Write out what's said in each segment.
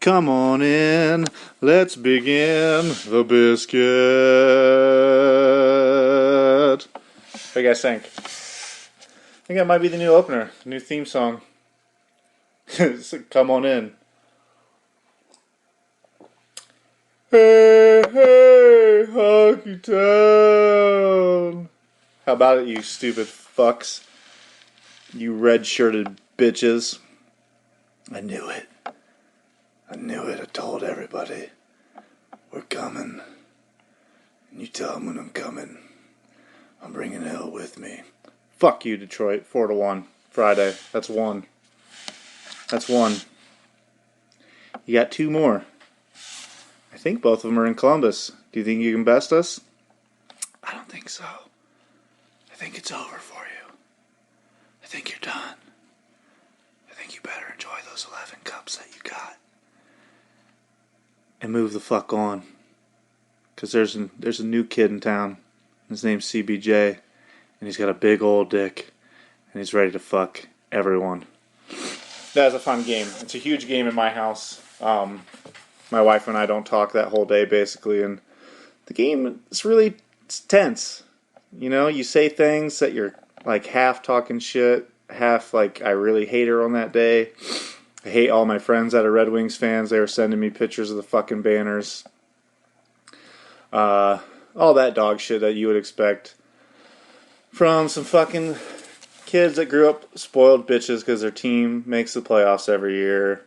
Come on in, let's begin the biscuit. What do you guys think? I think that might be the new opener, the new theme song. Come on in. Hey, hey, Hockey Town. How about it, you stupid fucks? You red-shirted bitches. I knew it. I knew it. I told everybody. We're coming. And you tell them when I'm coming. I'm bringing hell with me. Fuck you, Detroit. 4-1. Friday. That's one. That's one. You got two more. I think both of them are in Columbus. Do you think you can best us? I don't think so. I think it's over for you. I think you're done. I think you better enjoy those 11 cups that you got. And move the fuck on. Because there's a new kid in town. His name's CBJ. And he's got a big old dick. And he's ready to fuck everyone. That's a fun game. It's a huge game in my house. My wife and I don't talk that whole day, basically. And the game is really tense. You know, you say things that you're like half talking shit, half like I really hate her on that day. I hate all my friends that are Red Wings fans. They were sending me pictures of the fucking banners. All that dog shit that you would expect from some fucking kids that grew up spoiled bitches because their team makes the playoffs every year.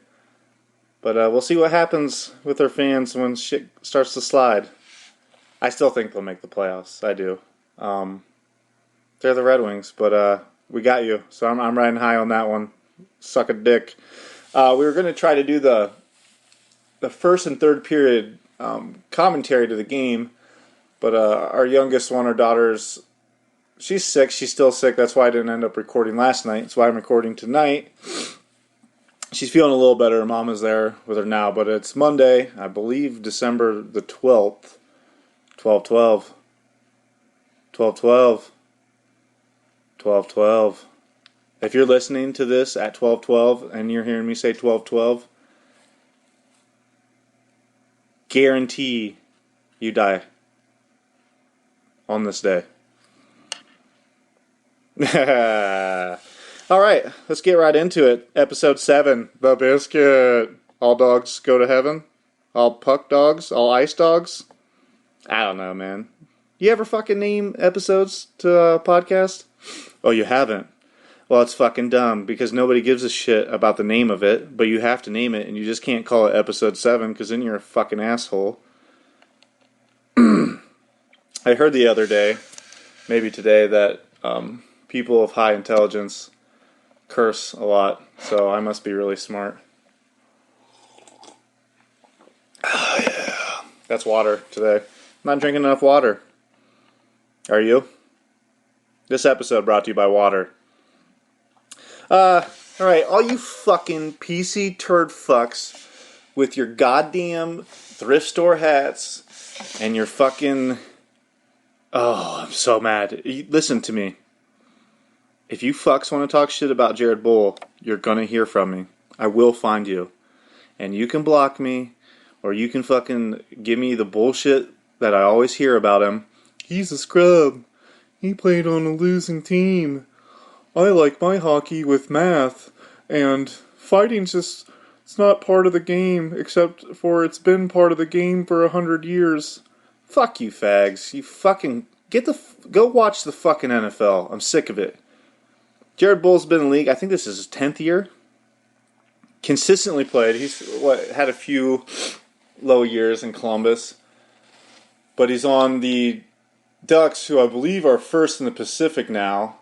But we'll see what happens with their fans when shit starts to slide. I still think they'll make the playoffs. I do. They're the Red Wings, but we got you. So I'm riding high on that one. Suck a dick. We were going to try to do the first and third period commentary to the game, but our youngest one, our daughter's, she's sick. She's still sick. That's why I didn't end up recording last night. That's why I'm recording tonight. She's feeling a little better. Her mom is there with her now, but it's Monday, I believe December the 12th. 12/12. 12/12. 12/12. If you're listening to this at 12/12 and you're hearing me say 12/12, guarantee you die on this day. All right, let's get right into it. Episode 7, The Biscuit. All dogs go to heaven? All puck dogs? All ice dogs? I don't know, man. You ever fucking name episodes to a podcast? Oh, you haven't? Well, it's fucking dumb because nobody gives a shit about the name of it, but you have to name it and you just can't call it episode 7 because then you're a fucking asshole. I heard the other day, maybe today, that people of high intelligence curse a lot, so I must be really smart. Oh, yeah. That's water today. I'm not drinking enough water. Are you? This episode brought to you by water. Alright, all you fucking PC turd fucks with your goddamn thrift store hats and your fucking... Oh, I'm so mad. Listen to me. If you fucks want to talk shit about Jared Bull, you're gonna hear from me. I will find you. And you can block me, or you can fucking give me the bullshit that I always hear about him. He's a scrub. He played on a losing team. I like my hockey with math, and fighting's just, it's not part of the game, except for it's been part of the game for 100 years. Fuck you, fags. You fucking, go watch the fucking NFL. I'm sick of it. Jared Bull's been in the league, I think this is his 10th year. Consistently played. He's had a few low years in Columbus. But he's on the Ducks, who I believe are first in the Pacific now.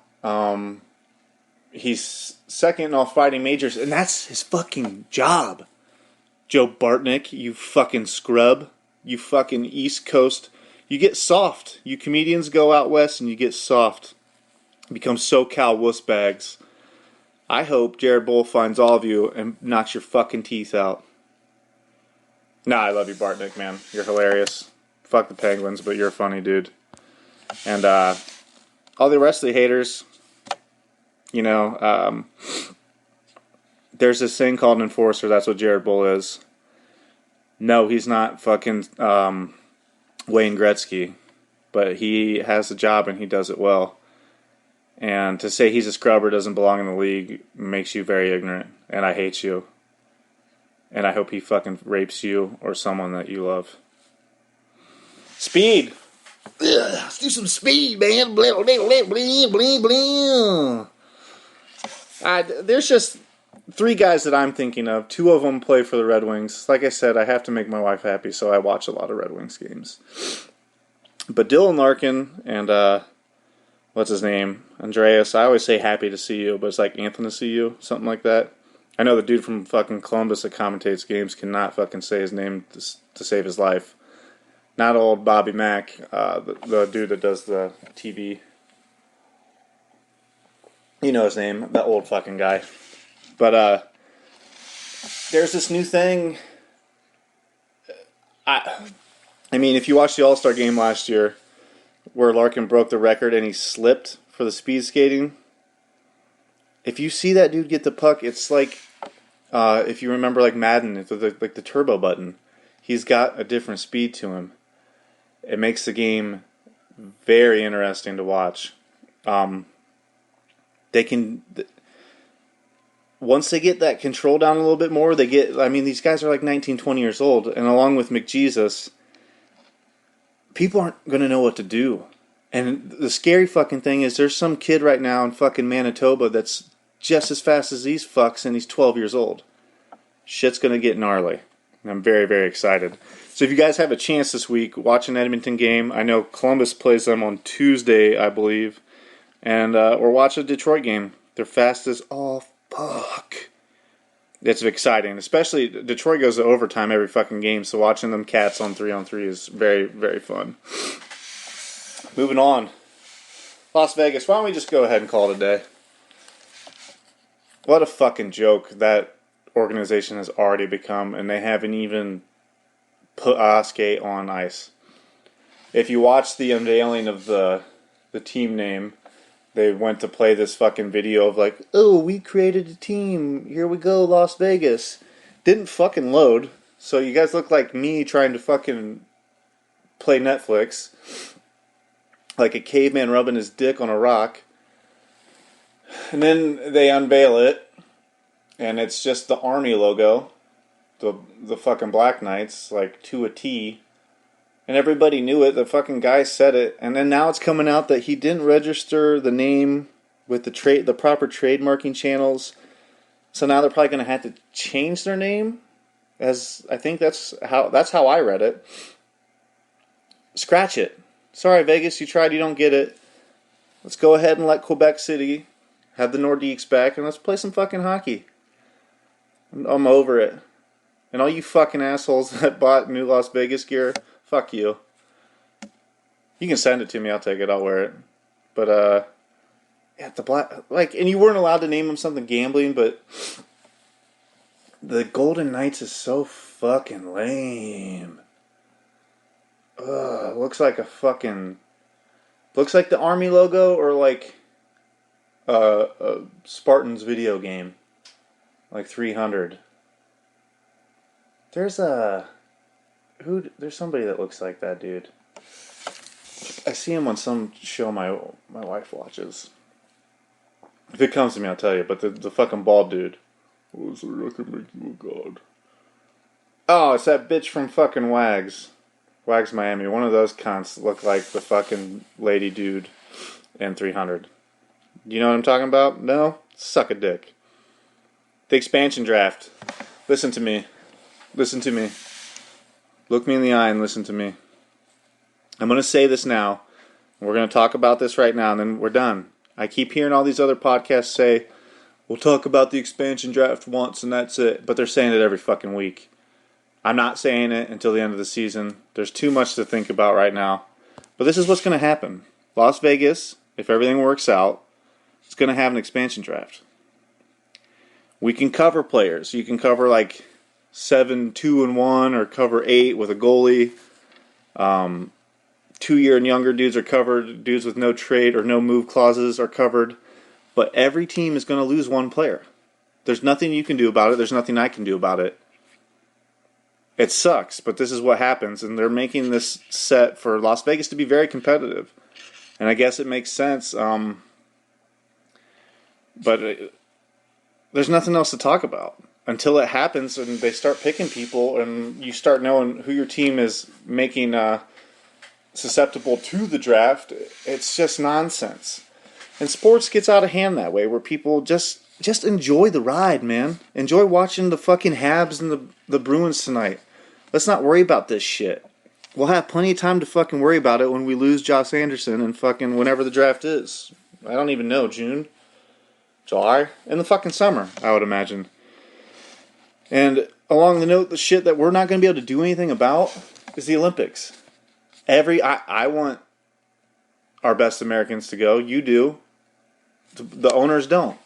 He's second in all fighting majors, and that's his fucking job. Joe Bartnick, you fucking scrub. You fucking East Coast. You get soft. You comedians go out west and you get soft. Become SoCal wussbags. I hope Jared Bull finds all of you and knocks your fucking teeth out. Nah, I love you, Bartnick, man. You're hilarious. Fuck the Penguins, but you're a funny dude. And all the rest of the haters, you know, there's this thing called an enforcer. That's what Jared Bull is. No, he's not fucking Wayne Gretzky, but he has a job and he does it well. And to say he's a scrubber doesn't belong in the league makes you very ignorant, and I hate you. And I hope he fucking rapes you or someone that you love. Speed! Let's do some speed, man. Blah, blah, blah, blah, blah, blah. There's just 3 guys that I'm thinking of. 2 of them play for the Red Wings. Like I said, I have to make my wife happy, so I watch a lot of Red Wings games. But Dylan Larkin and, what's his name? Andreas. I always say happy to see you, but it's like Anthony to see you. Something like that. I know the dude from fucking Columbus that commentates games cannot fucking say his name to save his life. Not old Bobby Mack, the dude that does the TV. You know his name, that old fucking guy. But there's this new thing. I mean, if you watched the All-Star game last year, where Larkin broke the record and he slipped for the speed skating, if you see that dude get the puck, it's like, if you remember like Madden, it's like the turbo button. He's got a different speed to him. It makes the game very interesting to watch. They can, once they get that control down a little bit more, these guys are like 19, 20 years old, and along with McJesus, people aren't going to know what to do. And the scary fucking thing is there's some kid right now in fucking Manitoba that's just as fast as these fucks, and he's 12 years old. Shit's going to get gnarly. And I'm very, very excited. So if you guys have a chance this week, watch an Edmonton game. I know Columbus plays them on Tuesday, I believe. And or watch a Detroit game. They're fast as all fuck. It's exciting. Especially Detroit goes to overtime every fucking game, so watching them cats on 3-on-3 is very, very fun. Moving on. Las Vegas, why don't we just go ahead and call it a day? What a fucking joke that organization has already become, and they haven't even put skate on ice. If you watch the unveiling of the team name, they went to play this fucking video of like, oh, we created a team. Here we go, Las Vegas. Didn't fucking load. So you guys look like me trying to fucking play Netflix. Like a caveman rubbing his dick on a rock. And then they unveil it. And it's just the Army logo. The fucking Black Knights, like to a T. And everybody knew it. The fucking guy said it. And then now it's coming out that he didn't register the name with the proper trademarking channels. So now they're probably going to have to change their name. As I think that's how I read it. Scratch it. Sorry, Vegas, you tried, you don't get it. Let's go ahead and let Quebec City have the Nordiques back, and let's play some fucking hockey. I'm over it. And all you fucking assholes that bought new Las Vegas gear, fuck you. You can send it to me, I'll take it, I'll wear it. But, yeah, and you weren't allowed to name them something gambling, but the Golden Knights is so fucking lame. Ugh, looks like the Army logo or like a Spartans video game. Like 300. There's somebody that looks like that dude. I see him on some show my wife watches. If it comes to me, I'll tell you. But the fucking bald dude. Oh, so I can make you a god. Oh, it's that bitch from fucking Wags Miami. One of those cunts look like the fucking lady dude in 300. You know what I'm talking about? No? Suck a dick. The expansion draft. Listen to me. Look me in the eye and listen to me. I'm going to say this now. We're going to talk about this right now, and then we're done. I keep hearing all these other podcasts say, we'll talk about the expansion draft once and that's it. But they're saying it every fucking week. I'm not saying it until the end of the season. There's too much to think about right now. But this is what's going to happen. Las Vegas, if everything works out, is going to have an expansion draft. We can cover players. You can cover like 7, 2, and 1, or cover 8 with a goalie. 2-year and younger dudes are covered. Dudes with no trade or no move clauses are covered. But every team is going to lose one player. There's nothing you can do about it. There's nothing I can do about it. It sucks, but this is what happens, and they're making this set for Las Vegas to be very competitive. And I guess it makes sense, but there's nothing else to talk about. Until it happens and they start picking people and you start knowing who your team is making susceptible to the draft, it's just nonsense. And sports gets out of hand that way, where people just enjoy the ride, man. Enjoy watching the fucking Habs and the Bruins tonight. Let's not worry about this shit. We'll have plenty of time to fucking worry about it when we lose Josh Anderson and fucking whenever the draft is. I don't even know, June? July? In the fucking summer, I would imagine. And along the note, the shit that we're not going to be able to do anything about is the Olympics. I want our best Americans to go. You do. The owners don't.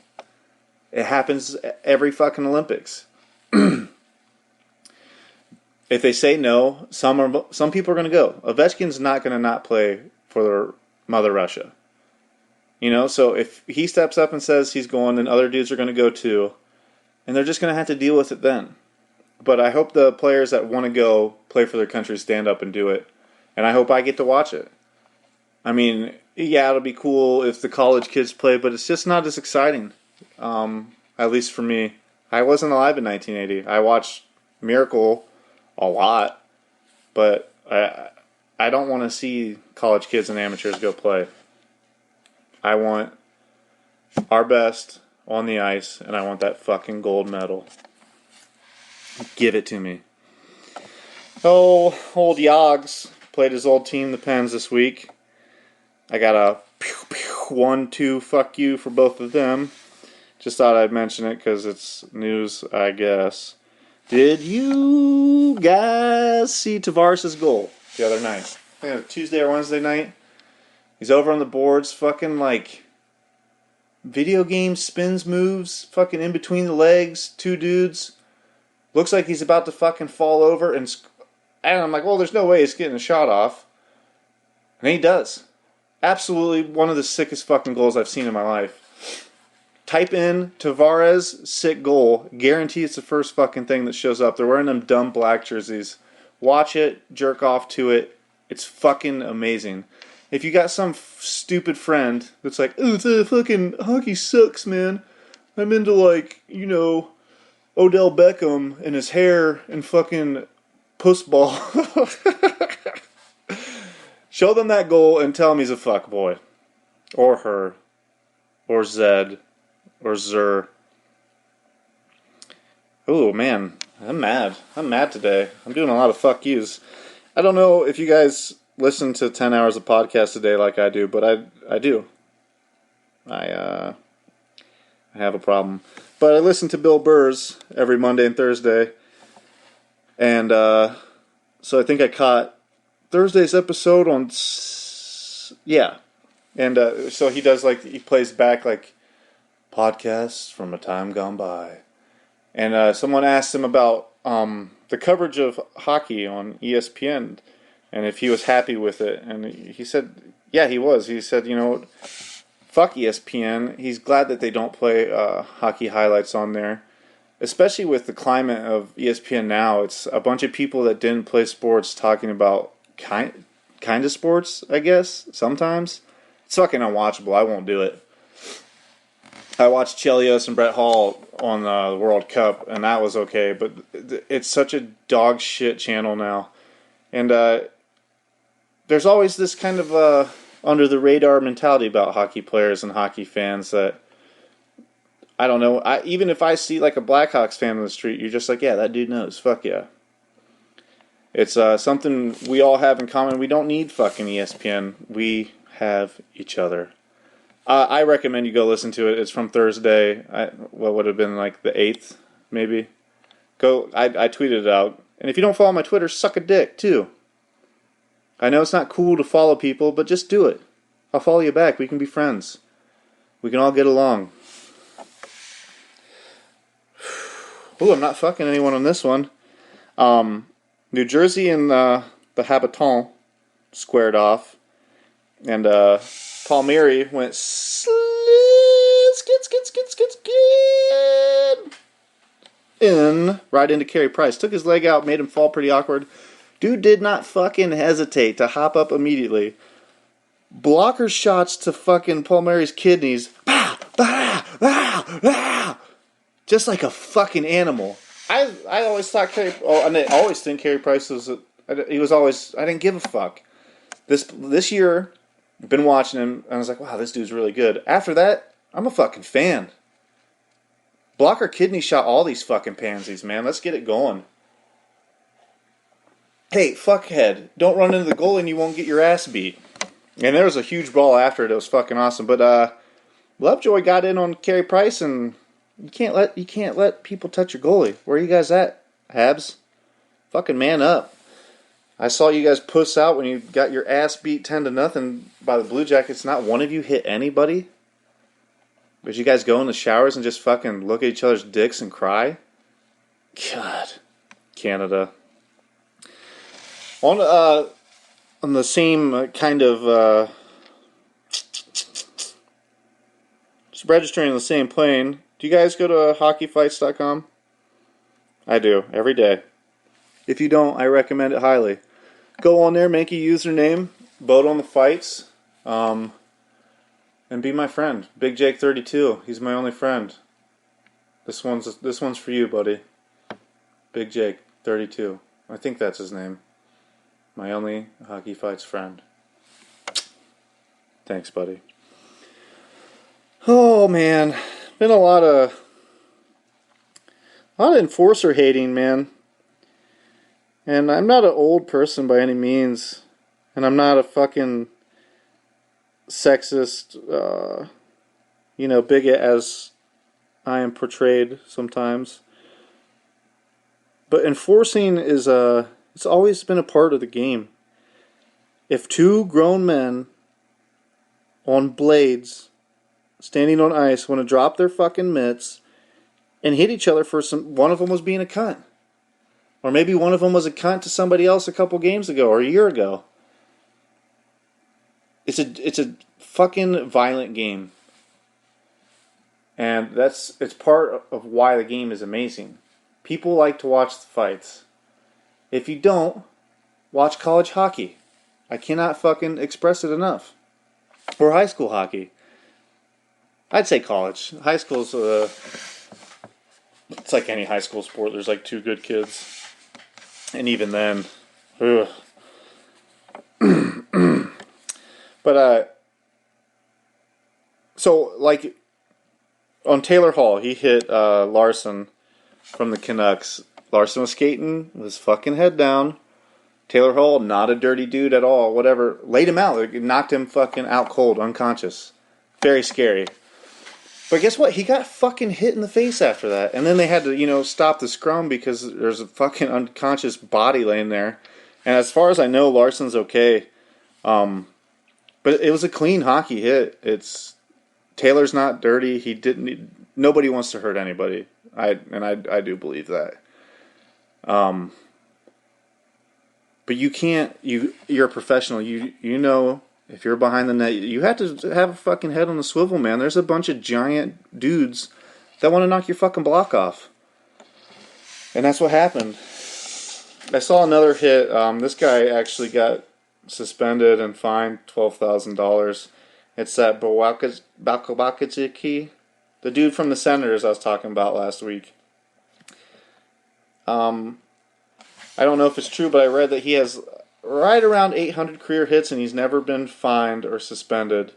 It happens every fucking Olympics. If they say no, some people are going to go. Ovechkin's not going to not play for their mother Russia. You know, so if he steps up and says he's going, then other dudes are going to go too. And they're just going to have to deal with it then. But I hope the players that want to go play for their country stand up and do it. And I hope I get to watch it. I mean, yeah, it'll be cool if the college kids play, but it's just not as exciting. At least for me. I wasn't alive in 1980. I watched Miracle a lot. But I don't want to see college kids and amateurs go play. I want our best on the ice, and I want that fucking gold medal. Give it to me. Oh, old Yogs played his old team, the Pens, this week. I got a 1-2 fuck you for both of them. Just thought I'd mention it because it's news, I guess. Did you guys see Tavares' goal the other night? I think it was Tuesday or Wednesday night. He's over on the boards, fucking like video game spins moves, fucking in between the legs, two dudes. Looks like he's about to fucking fall over, and I'm like, well, there's no way he's getting a shot off. And he does. Absolutely one of the sickest fucking goals I've seen in my life. Type in Tavares sick goal. Guarantee it's the first fucking thing that shows up. They're wearing them dumb black jerseys. Watch it, jerk off to it. It's fucking amazing. If you got some stupid friend that's like, oh, it's fucking hockey sucks, man. I'm into, like, you know, Odell Beckham and his hair and fucking puss ball. Show them that goal and tell him he's a fuckboy. Or her. Or Zed. Or Zer. Oh, man. I'm mad. I'm mad today. I'm doing a lot of fuck yous. I don't know if you guys listen to 10 hours of podcast a day like I do, but I do. I have a problem. But I listen to Bill Burr's every Monday and Thursday. And so I think I caught Thursday's episode on... Yeah. And so he does, like, he plays back, like, podcasts from a time gone by. And someone asked him about the coverage of hockey on ESPN and if he was happy with it. And he said, yeah, he was. He said, you know, fuck ESPN. He's glad that they don't play hockey highlights on there. Especially with the climate of ESPN now. It's a bunch of people that didn't play sports talking about kind of sports, I guess, sometimes. It's fucking unwatchable. I won't do it. I watched Chelios and Brett Hall on the World Cup, and that was okay. But it's such a dog shit channel now. And there's always this kind of under the radar mentality about hockey players and hockey fans that, I don't know, even if I see like a Blackhawks fan on the street, you're just like, yeah, that dude knows. Fuck yeah. It's something we all have in common. We don't need fucking ESPN. We have each other. I recommend you go listen to it. It's from Thursday. What would have been like the 8th, maybe? Go. I tweeted it out. And if you don't follow my Twitter, suck a dick, too. I know it's not cool to follow people, but just do it. I'll follow you back. We can be friends. We can all get along. Ooh, I'm not fucking anyone on this one. New Jersey and the Habitant squared off. And Palmieri went skid. right into Carey Price. Took his leg out, made him fall pretty awkward. Dude did not fucking hesitate to hop up immediately. Blocker shots to fucking Palmieri's kidneys. Bah, bah, bah, bah. Just like a fucking animal. I always thought I always think Carey Price was he was always, I didn't give a fuck. This year, I've been watching him, and I was like, wow, this dude's really good. After that, I'm a fucking fan. Blocker kidney shot all these fucking pansies, man. Let's get it going. Hey, fuckhead, don't run into the goal and you won't get your ass beat. And there was a huge brawl after it. It was fucking awesome. But Lovejoy got in on Carey Price, and you can't let people touch your goalie. Where are you guys at, Habs? Fucking man up. I saw you guys puss out when you got your ass beat 10-0 by the Blue Jackets. Not one of you hit anybody. But you guys go in the showers and just fucking look at each other's dicks and cry. God, Canada. On the same kind of just registering on the same plane. Do you guys go to hockeyfights.com? I do, every day. If you don't, I recommend it highly. Go on there, make a username, vote on the fights, and be my friend. Big Jake 32. He's my only friend. This one's for you, buddy. Big Jake 32. I think that's his name. My only Hockey Fights friend. Thanks, buddy. Oh man, been a lot of enforcer hating, man. And I'm not an old person by any means, and I'm not a fucking sexist, bigot as I am portrayed sometimes. But enforcing is it's always been a part of the game. If two grown men on blades standing on ice want to drop their fucking mitts and hit each other for one of them was being a cunt. Or maybe one of them was a cunt to somebody else a couple games ago or a year ago. It's a fucking violent game. And it's part of why the game is amazing. People like to watch the fights. If you don't, watch college hockey. I cannot fucking express it enough. Or high school hockey. I'd say college. High school's it's like any high school sport. There's like two good kids. And even then, ugh. But so like on Taylor Hall, he hit Larson from the Canucks. Larson was skating with his fucking head down. Taylor Hall, not a dirty dude at all, whatever. Laid him out. Knocked him fucking out cold, unconscious. Very scary. But guess what? He got fucking hit in the face after that. And then they had to, stop the scrum because there's a fucking unconscious body laying there. And as far as I know, Larson's okay. But it was a clean hockey hit. Taylor's not dirty. Nobody wants to hurt anybody. I do believe that. But you can't. You're a professional. You know if you're behind the net, you have to have a fucking head on the swivel, man. There's a bunch of giant dudes that want to knock your fucking block off, and that's what happened. I saw another hit. This guy actually got suspended and fined $12,000. It's that Balkowski, the dude from the Senators I was talking about last week. I don't know if it's true, but I read that he has right around 800 career hits and he's never been fined or suspended.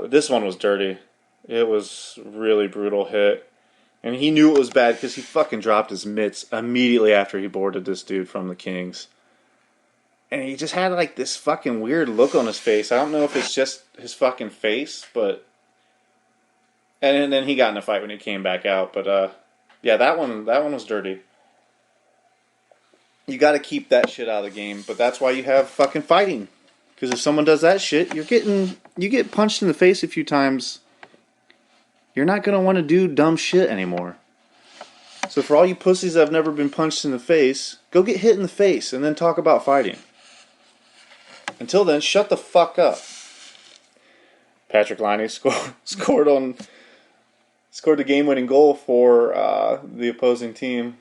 This one was dirty. It was a really brutal hit. And he knew it was bad because he fucking dropped his mitts immediately after he boarded this dude from the Kings. And he just had like this fucking weird look on his face. I don't know if it's just his fucking face, but... And then he got in a fight when he came back out. But, yeah, that one was dirty. You got to keep that shit out of the game, but that's why you have fucking fighting. Because if someone does that shit, you get punched in the face a few times. You're not gonna want to do dumb shit anymore. So for all you pussies that have never been punched in the face, go get hit in the face and then talk about fighting. Until then, shut the fuck up. Patrick Laine scored on scored the game-winning goal for the opposing team.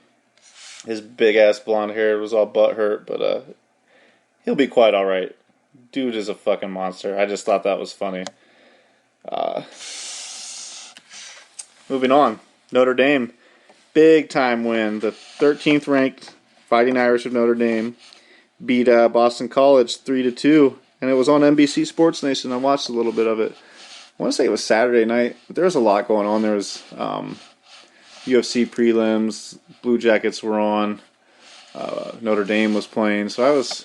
His big-ass blonde hair was all butthurt, but he'll be quite all right. Dude is a fucking monster. I just thought that was funny. Moving on. Notre Dame. Big-time win. The 13th ranked Fighting Irish of Notre Dame beat Boston College 3-2. And it was on NBC Sports Nation. I watched a little bit of it. I want to say it was Saturday night. But there was a lot going on. There was UFC prelims. Blue Jackets were on. Notre Dame was playing. So I was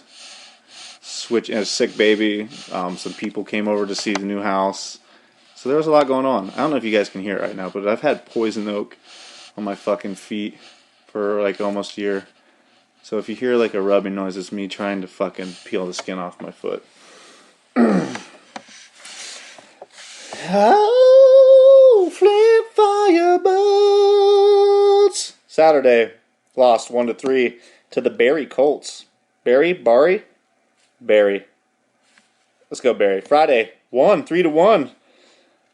switching. A sick baby. Some people came over to see the new house. So there was a lot going on. I don't know if you guys can hear it right now, but I've had poison oak on my fucking feet for like almost a year. So if you hear like a rubbing noise, it's me trying to fucking peel the skin off my foot. Oh, flip firebolts. Saturday, lost 1-3 to the Barry Colts. Barry? Barry. Let's go, Barry. Friday, won 3-1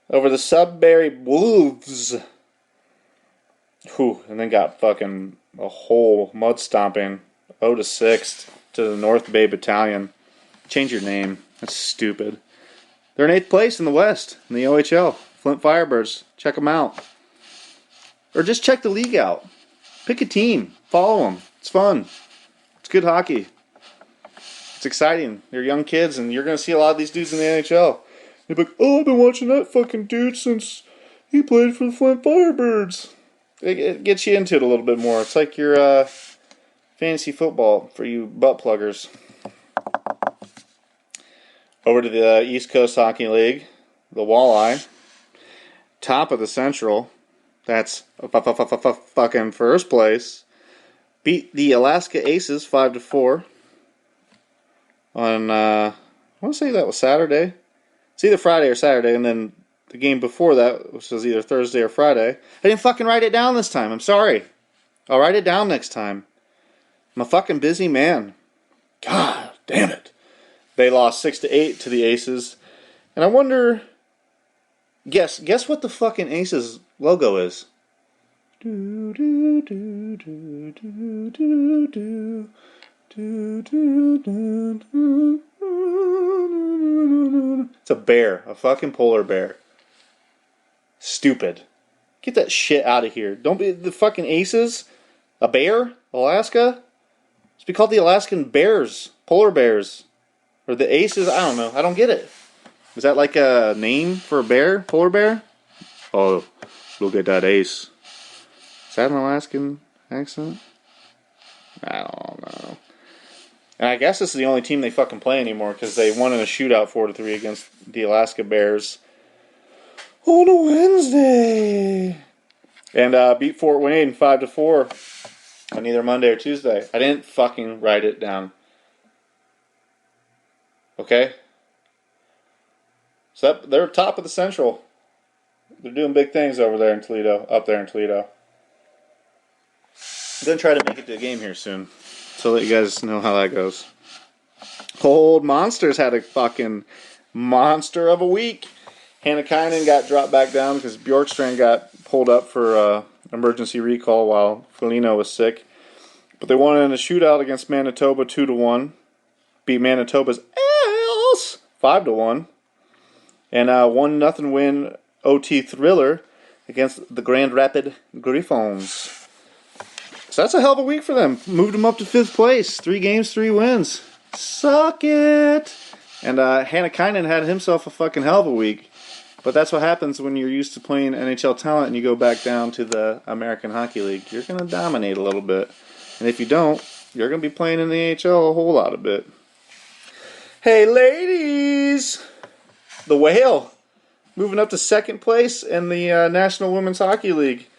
over the Sudbury Wolves. Whew, and then got fucking a whole mud stomping 0-6 to the North Bay Battalion. Change your name. That's stupid. They're in 8th place in the West in the OHL. Flint Firebirds. Check them out. Or just check the league out. Pick a team. Follow them. It's fun. It's good hockey. It's exciting. They're young kids, and you're going to see a lot of these dudes in the NHL. They're like, oh, I've been watching that fucking dude since he played for the Flint Firebirds. It gets you into it a little bit more. It's like your fantasy football for you butt pluggers. Over to the East Coast Hockey League, the Walleye, top of the Central. That's fucking first place. Beat the Alaska Aces 5-4 on, I want to say that was Saturday. It's either Friday or Saturday, and then the game before that, which was either Thursday or Friday. I didn't fucking write it down this time. I'm sorry. I'll write it down next time. I'm a fucking busy man. God damn it. They lost 6-8 to the Aces. And I wonder, guess what the fucking Aces logo is? It's a bear, a fucking polar bear. Stupid. Get that shit out of here. Don't be the fucking Aces. A bear? Alaska? It's be called the Alaskan Bears. Polar bears. Or the Aces. I don't know. I don't get it. Is that like a name for a bear? Polar bear? Oh, look at that ace. Is that an Alaskan accent? I don't know. And I guess this is the only team they fucking play anymore because they won in a shootout 4-3 against the Alaska Bears on a Wednesday. And beat Fort Wayne 5-4 on either Monday or Tuesday. I didn't fucking write it down. Okay? So they're top of the Central. They're doing big things over there in Toledo, up there in Toledo. I'm going to try to make it to a game here soon. So let you guys know how that goes. Old Monsters had a fucking monster of a week. Hannakainen got dropped back down because Bjorkstrand got pulled up for emergency recall while Foligno was sick. But they won in a shootout against Manitoba 2-1. Beat Manitoba's Ales 5-1. And 1-0 win OT thriller against the Grand Rapid Griffons. So that's a hell of a week for them. Moved them up to 5th place. 3 games, 3 wins. Suck it! And Hannakainen had himself a fucking hell of a week. But that's what happens when you're used to playing NHL talent and you go back down to the American Hockey League. You're going to dominate a little bit. And if you don't, you're going to be playing in the AHL a whole lot of bit. Hey, ladies! The Whale moving up to 2nd place in the National Women's Hockey League.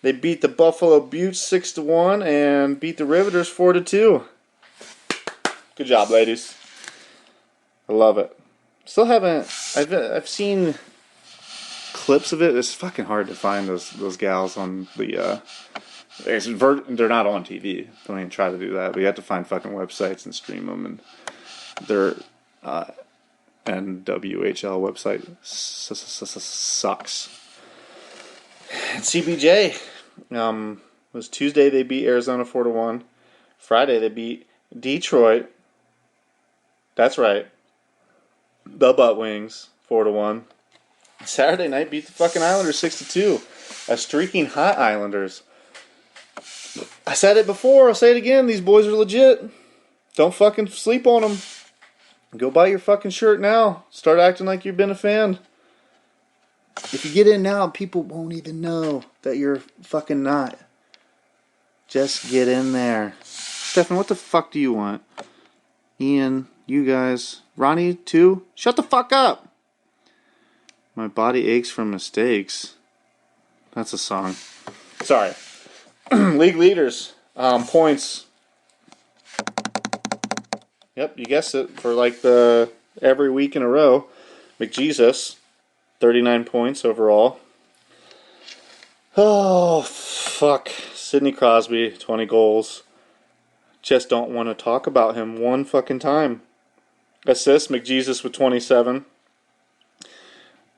They beat the Buffalo Buttes 6-1 and beat the Riveters 4-2. Good job, ladies. I love it. Still haven't. I've seen clips of it. It's fucking hard to find those gals on the. They're not on TV. Don't even try to do that. But you have to find fucking websites and stream them. And their NWHL website sucks. CBJ. Was Tuesday they beat Arizona 4-1. Friday they beat Detroit. That's right. The Butt Wings 4-1. Saturday night beat the fucking Islanders 6-2. A streaking hot Islanders. I said it before, I'll say it again. These boys are legit. Don't fucking sleep on them. Go buy your fucking shirt now. Start acting like you've been a fan. If you get in now, people won't even know that you're fucking not. Just get in there. Stefan, what the fuck do you want? Ian, you guys. Ronnie, too? Shut the fuck up! My body aches from mistakes. That's a song. Sorry. League leaders. Points. Yep, you guessed it. For like the every week in a row. McJesus. 39 points overall. Oh, fuck. Sidney Crosby, 20 goals. Just don't want to talk about him one fucking time. Assists, McJesus with 27.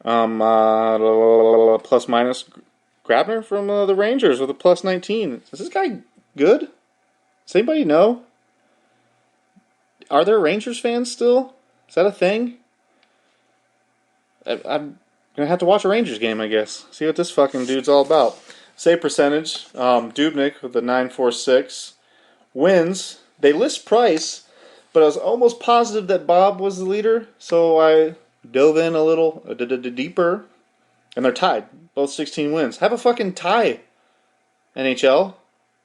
Plus minus Grabner from the Rangers with a plus 19. Is this guy good? Does anybody know? Are there Rangers fans still? Is that a thing? I'm going to have to watch a Rangers game, I guess. See what this fucking dude's all about. Save percentage. Dubnyk with a 9.46. Wins. They list Price, but I was almost positive that Bob was the leader, so I dove in a little deeper. And they're tied. Both 16 wins. Have a fucking tie, NHL.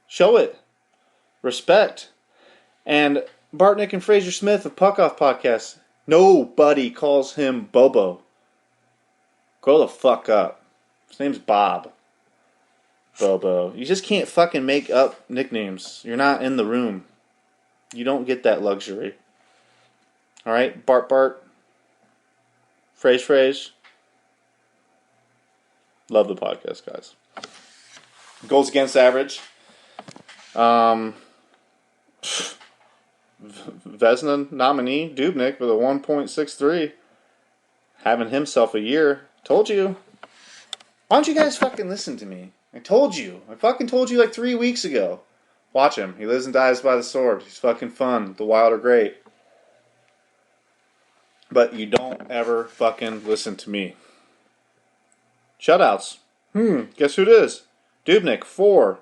Show it. Respect. And Bartnick and Fraser Smith of Puck Off Podcast. Nobody calls him Bobo. Grow the fuck up. His name's Bob. Bobo. You just can't fucking make up nicknames. You're not in the room. You don't get that luxury. Alright? Bart. Phrase. Love the podcast, guys. Goals against average. Vezina nominee, Dubnyk, with a 1.63. Having himself a year. Told you. Why don't you guys fucking listen to me? I told you. I fucking told you like 3 weeks ago. Watch him. He lives and dies by the sword. He's fucking fun. The Wild are great. But you don't ever fucking listen to me. Shutouts. Guess who it is? Dubnyk, 4.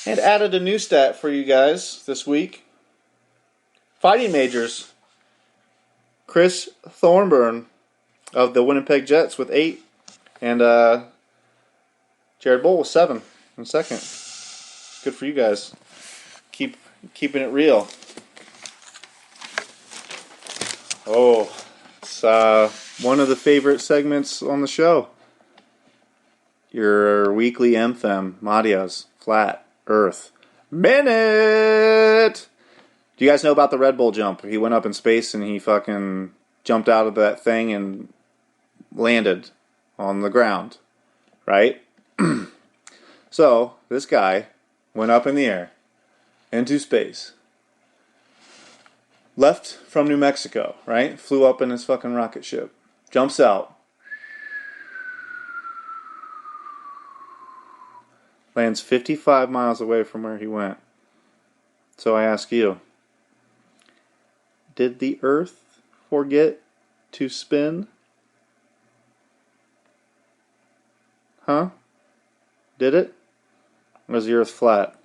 And added a new stat for you guys this week. Fighting majors. Chris Thornburn of the Winnipeg Jets with 8. And Jared Bull with 7 in second. Good for you guys. Keeping it real. Oh, it's one of the favorite segments on the show. Your weekly anthem, Maria's Flat Earth Minute. Do you guys know about the Red Bull jump? He went up in space and he fucking jumped out of that thing and landed on the ground, right? So, this guy went up in the air, into space, left from New Mexico, right? Flew up in his fucking rocket ship, jumps out, lands 55 miles away from where he went. So I ask you, did the Earth forget to spin? Huh? Did it? Or is the Earth flat?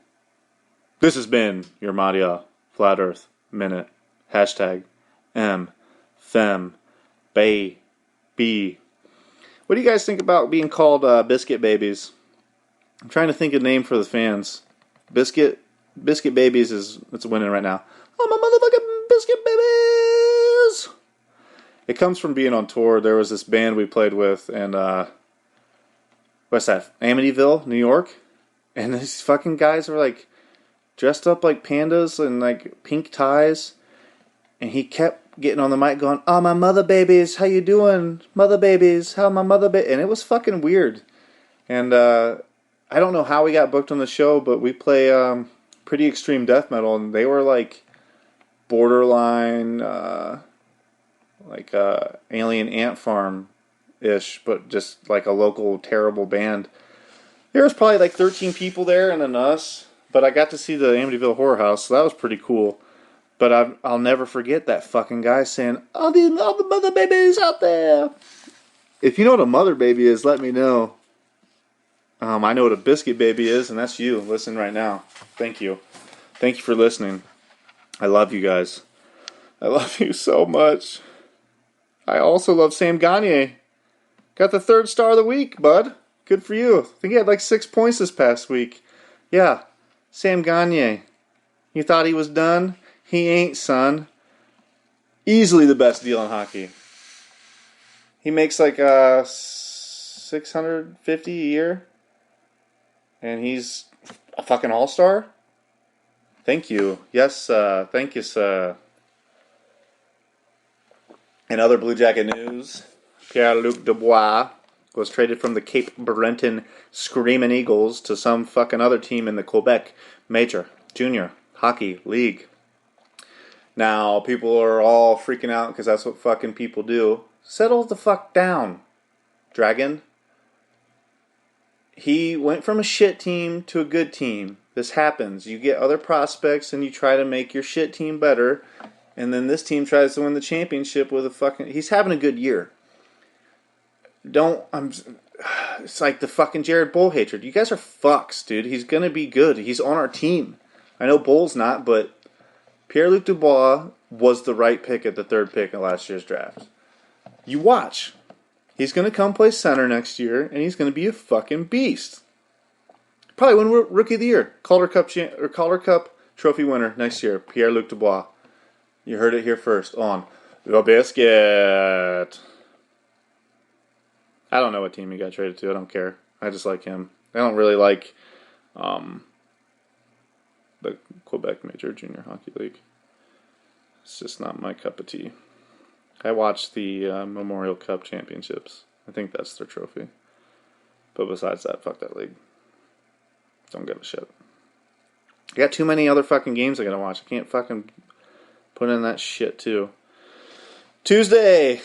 This has been your Maria Flat Earth Minute. Hashtag MFEM Baby. What do you guys think about being called biscuit babies? I'm trying to think of a name for the fans. Biscuit babies it's winning right now. Oh, my motherfucking biscuit babies! It comes from being on tour. There was this band we played with in what's that? Amityville, New York. And these fucking guys were like dressed up like pandas and like pink ties. And he kept getting on the mic going, "Oh, my mother babies, how you doing? Mother babies, how my mother And it was fucking weird. And I don't know how we got booked on the show, but we play pretty extreme death metal, and they were like borderline Alien Ant Farm ish, but just like a local terrible band. There was probably like 13 people there and then us. But I got to see the Amityville Horror House, so that was pretty cool. But I'll never forget that fucking guy saying, all the mother babies out there. If you know what a mother baby is, let me know. I know what a biscuit baby is, and that's you. Listen right now. Thank you. Thank you for listening. I love you guys. I love you so much. I also love Sam Gagne. Got the 3rd star of the week, bud. Good for you. I think he had like 6 points this past week. Yeah, Sam Gagne. You thought he was done? He ain't, son. Easily the best deal in hockey. He makes like $650 a year. And he's a fucking all-star? Thank you. Yes, thank you, sir. In other Blue Jacket news, Pierre-Luc Dubois was traded from the Cape Breton Screamin' Eagles to some fucking other team in the Quebec Major Junior Hockey League. Now, people are all freaking out because that's what fucking people do. Settle the fuck down, Dragon. He went from a shit team to a good team. This happens. You get other prospects and you try to make your shit team better. And then this team tries to win the championship with a fucking... He's having a good year. It's like the fucking Jared Bull hatred. You guys are fucks, dude. He's going to be good. He's on our team. I know Bull's not, but Pierre-Luc Dubois was the right pick at the 3rd pick in last year's draft. You watch. He's going to come play center next year, and he's going to be a fucking beast. Probably win Rookie of the Year. Calder Cup trophy winner next year, Pierre-Luc Dubois. You heard it here first on The Biscuit. I don't know what team he got traded to. I don't care. I just like him. I don't really like the Quebec Major Junior Hockey League. It's just not my cup of tea. I watched the Memorial Cup Championships. I think that's their trophy. But besides that, fuck that league. Don't give a shit. I got too many other fucking games I gotta watch. I can't fucking put in that shit too. Tuesday.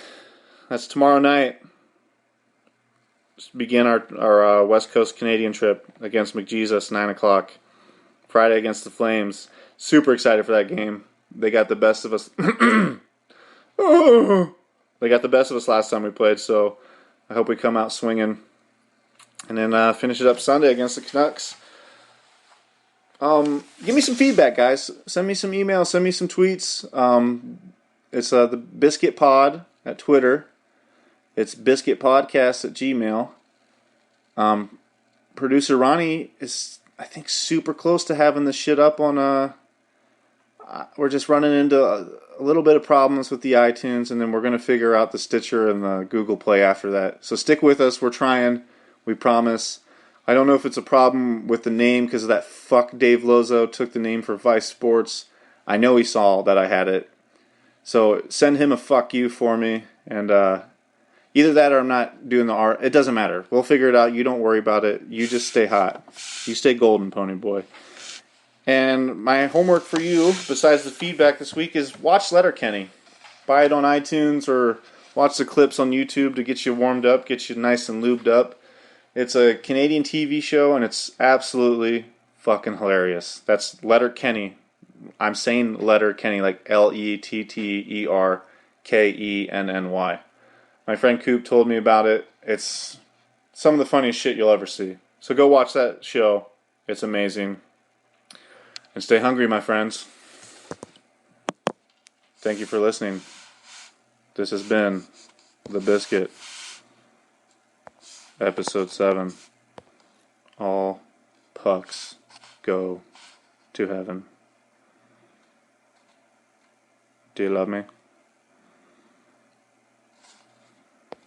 That's tomorrow night. Begin our West Coast Canadian trip against McJesus, 9 o'clock. Friday against the Flames. Super excited for that game. They got the best of us. They got the best of us last time we played, so I hope we come out swinging. And then finish it up Sunday against the Canucks. Give me some feedback, guys. Send me some emails. Send me some tweets. It's the Biscuit Pod at Twitter. It's Biscuit Podcast at Gmail. Producer Ronnie is, I think, super close to having this shit up on... we're just running into a little bit of problems with the iTunes, and then we're going to figure out the Stitcher and the Google Play after that. So stick with us. We're trying. We promise. I don't know if it's a problem with the name because of that fuck Dave Lozo took the name for Vice Sports. I know he saw that I had it. So send him a fuck you for me. And either that or I'm not doing the art. It doesn't matter. We'll figure it out. You don't worry about it. You just stay hot. You stay golden, Pony Boy. And my homework for you, besides the feedback this week, is watch Letterkenny. Buy it on iTunes or watch the clips on YouTube to get you warmed up, get you nice and lubed up. It's a Canadian TV show, and it's absolutely fucking hilarious. That's Letterkenny. I'm saying Letterkenny like Letterkenny. My friend Coop told me about it. It's some of the funniest shit you'll ever see. So go watch that show. It's amazing. And stay hungry, my friends. Thank you for listening. This has been The Biscuit, Episode 7. All pucks go to heaven. Do you love me?